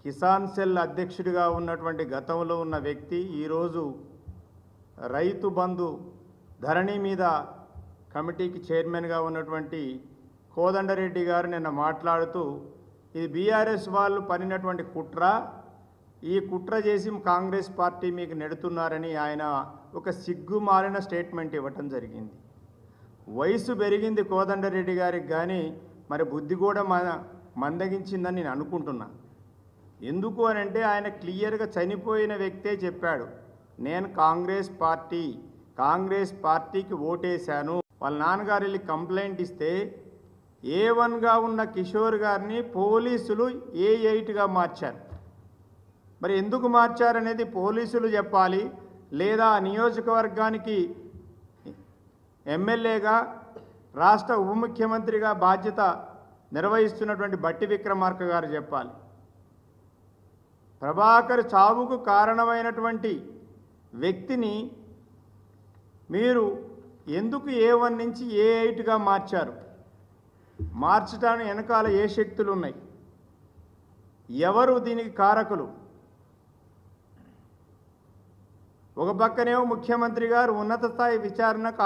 Kisan cell అధ్యక్షుడిగా ఉన్నటువంటి గతంలో ఉన్న వ్యక్తి ఈరోజు రైతు బంధు ధరణి మీద కమిటీకి చైర్మన్గా ఉన్నటువంటి కోదండరెడ్డి గారు నిన్న మాట్లాడుతూ ఇది బీఆర్ఎస్ వాళ్ళు పనినటువంటి కుట్ర, ఈ కుట్ర చేసి కాంగ్రెస్ పార్టీ మీకు నెడుతున్నారని ఆయన ఒక సిగ్గుమాలిన స్టేట్మెంట్ ఇవ్వటం జరిగింది. వయసు పెరిగింది కోదండరెడ్డి గారికి, కానీ మరి బుద్ధి కూడా మందగించిందని నేను అనుకుంటున్నా. ఎందుకు అని అంటే ఆయన క్లియర్గా చనిపోయిన వ్యక్తే చెప్పాడు, నేను కాంగ్రెస్ పార్టీకి ఓటేశాను. వాళ్ళ నాన్నగారు వెళ్ళి కంప్లైంట్ ఇస్తే A1గా ఉన్న కిషోర్ గారిని పోలీసులు A8గా మార్చారు. మరి ఎందుకు మార్చారనేది పోలీసులు చెప్పాలి, లేదా నియోజకవర్గానికి ఎమ్మెల్యేగా రాష్ట్ర ఉప ముఖ్యమంత్రిగా బాధ్యత నిర్వహిస్తున్నటువంటి బట్టి విక్రమార్క గారు చెప్పాలి. ప్రభాకర్ చావుకు కారణమైనటువంటి వ్యక్తిని మీరు ఎందుకు A1 నుంచి A8గా మార్చారు? మార్చడానికి వెనకాల ఏ శక్తులు ఉన్నాయి? ఎవరు దీనికి కారకులు? ఒక పక్కనేమో ముఖ్యమంత్రి గారు ఉన్నత స్థాయి విచారణకు